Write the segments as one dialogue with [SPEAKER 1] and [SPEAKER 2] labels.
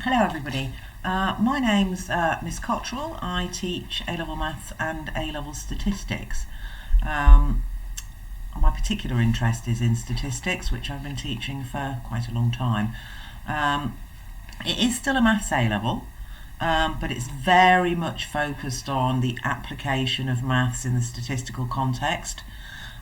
[SPEAKER 1] Hello everybody, my name's Miss Cottrell. I teach A-level maths and A-level statistics. My particular interest is in statistics, which I've been teaching for quite a long time. It is still a maths A-level, but it's very much focused on the application of maths in the statistical context.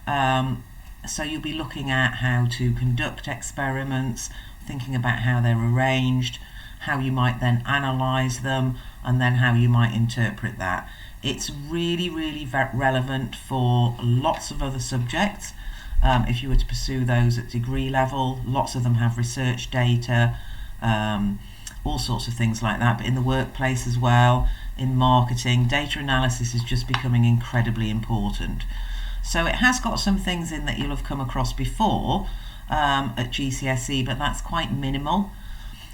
[SPEAKER 1] So you'll be looking at how to conduct experiments, thinking about how they're arranged, how you might then analyse them, and then how you might interpret that. It's really relevant for lots of other subjects. If you were to pursue those at degree level, lots of them have research data, all sorts of things like that, but in the workplace as well, in marketing, data analysis is just becoming incredibly important. So it has got some things in that you'll have come across before at GCSE, but that's quite minimal.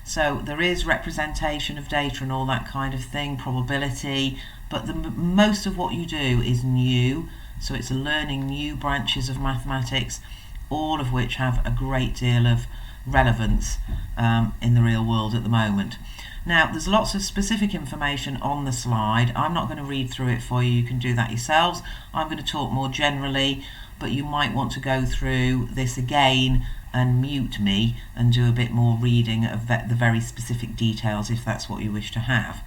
[SPEAKER 1] So there is representation of data and all that kind of thing, probability, but most of what you do is new. So it's learning new branches of mathematics, all of which have a great deal of relevance in the real world at the moment. Now, there's lots of specific information on the slide. I'm not going to read through it for you. You can do that yourselves. I'm going to talk more generally, but you might want to go through this again and mute me and do a bit more reading of the very specific details if that's what you wish to have.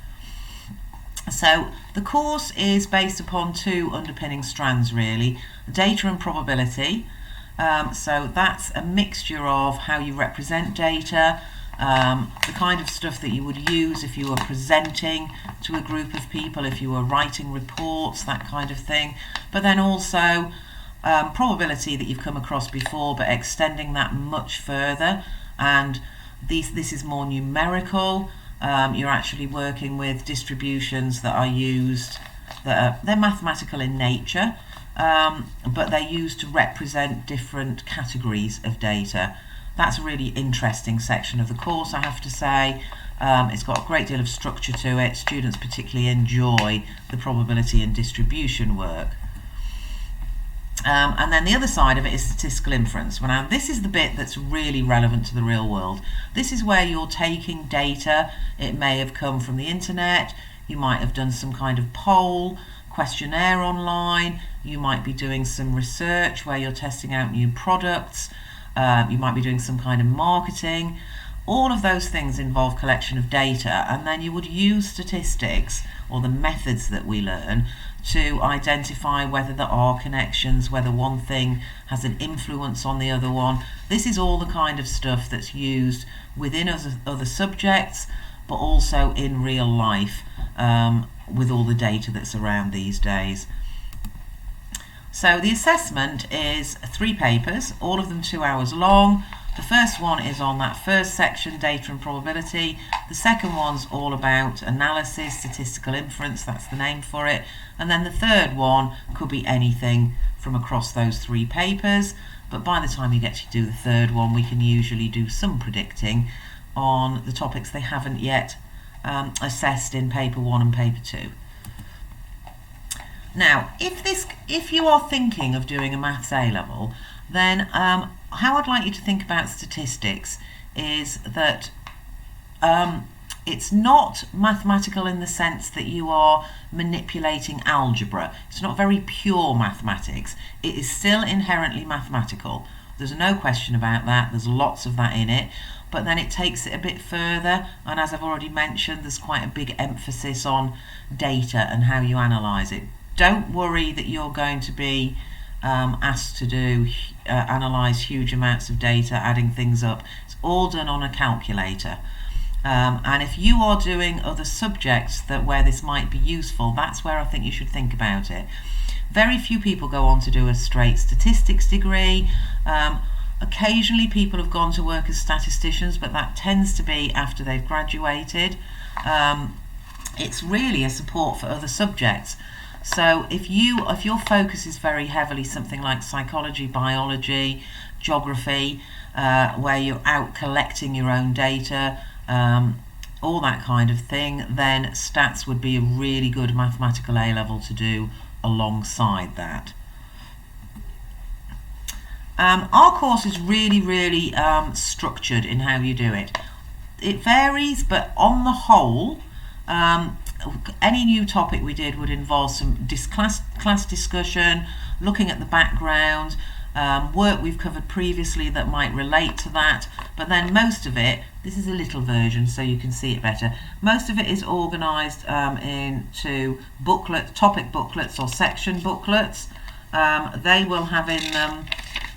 [SPEAKER 1] So the course is based upon two underpinning strands really, data and probability. So that's a mixture of how you represent data, the kind of stuff that you would use if you were presenting to a group of people, if you were writing reports, that kind of thing, but then also probability that you've come across before, but extending that much further. And this is more numerical. You're actually working with distributions that are used, they're mathematical in nature, but they're used to represent different categories of data. That's a really interesting section of the course, I have to say. It's got a great deal of structure to it. Students particularly enjoy the probability and distribution work. And then the other side of it is statistical inference. Well, now this is the bit that's really relevant to the real world. This is where you're taking data. It may have come from the internet. You might have done some kind of poll, questionnaire online. You might be doing some research where you're testing out new products. You might be doing some kind of marketing. All of those things involve collection of data, and then you would use statistics, or the methods that we learn, to identify whether there are connections, whether one thing has an influence on the other one. This is all the kind of stuff that's used within other subjects, but also in real life with all the data that's around these days. So the assessment is 3 papers, all of them 2 hours long. The first one is on that first section, data and probability. The second one's all about analysis, statistical inference, that's the name for it. And then the third one could be anything from across those 3 papers. But by the time you get to do the third one, we can usually do some predicting on the topics they haven't yet assessed in paper 1 and paper 2. Now, if you are thinking of doing a maths A-level, then how I'd like you to think about statistics is that it's not mathematical in the sense that you are manipulating algebra. It's not very pure mathematics. It is still inherently mathematical. There's no question about that. There's lots of that in it. But then it takes it a bit further, and as I've already mentioned, there's quite a big emphasis on data and how you analyse it. Don't worry that you're going to be asked to analyse huge amounts of data, adding things up. It's all done on a calculator. And if you are doing other subjects where this might be useful, that's where I think you should think about it. Very few people go on to do a straight statistics degree. Occasionally people have gone to work as statisticians, but that tends to be after they've graduated. It's really a support for other subjects. So if your focus is very heavily something like psychology, biology, geography, where you're out collecting your own data, all that kind of thing, then stats would be a really good mathematical A-level to do alongside that. Our course is really structured in how you do it. it varies, but on the whole, any new topic we did would involve some class discussion, looking at the background, work we've covered previously that might relate to that, but then most of it, this is a little version so you can see it better, most of it is organised into topic booklets or section booklets. They will have in them,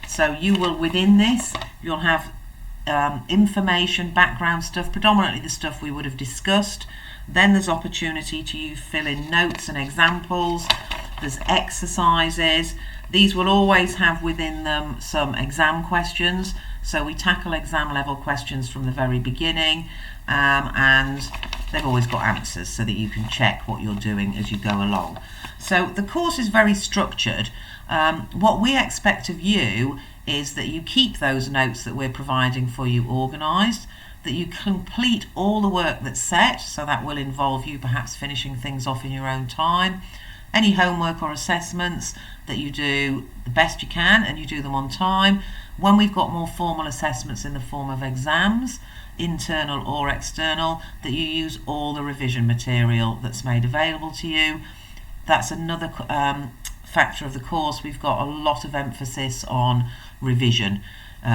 [SPEAKER 1] so you will, within this, you'll have information, background stuff, predominantly the stuff we would have discussed. Then there's opportunity to fill in notes and examples. There's exercises. These will always have within them some exam questions. So we tackle exam level questions from the very beginning, and they've always got answers so that you can check what you're doing as you go along. So the course is very structured. What we expect of you is that you keep those notes that we're providing for you organised, that you complete all the work that's set, so that will involve you perhaps finishing things off in your own time. Any homework or assessments, that you do the best you can and you do them on time. When we've got more formal assessments in the form of exams, internal or external, that you use all the revision material that's made available to you. That's another factor of the course. We've got a lot of emphasis on revision.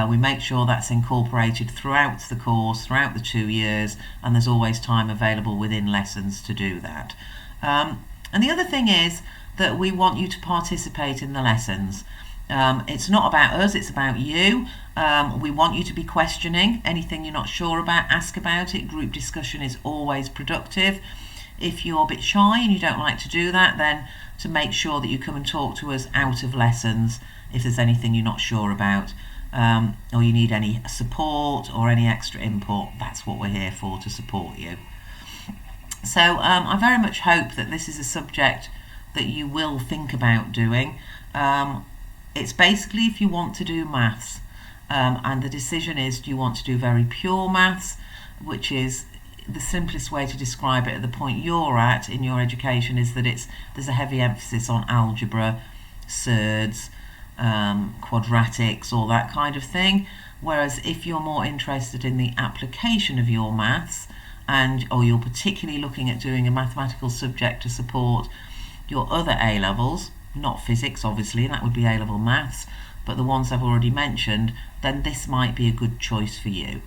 [SPEAKER 1] We make sure that's incorporated throughout the course, throughout the 2 years, and there's always time available within lessons to do that. And the other thing is that we want you to participate in the lessons. It's not about us, it's about you. We want you to be questioning anything you're not sure about, ask about it. Group discussion is always productive. If you're a bit shy and you don't like to do that, then to make sure that you come and talk to us out of lessons if there's anything you're not sure about, or you need any support or any extra input. That's what we're here for, to support you. So I very much hope that this is a subject that you will think about doing. It's basically if you want to do maths, and the decision is, do you want to do very pure maths, which is the simplest way to describe it at the point you're at in your education, is that there's a heavy emphasis on algebra, surds, quadratics, all that kind of thing. Whereas if you're more interested in the application of your maths, or you're particularly looking at doing a mathematical subject to support your other A levels, not physics obviously, that would be A level maths, but the ones I've already mentioned, then this might be a good choice for you.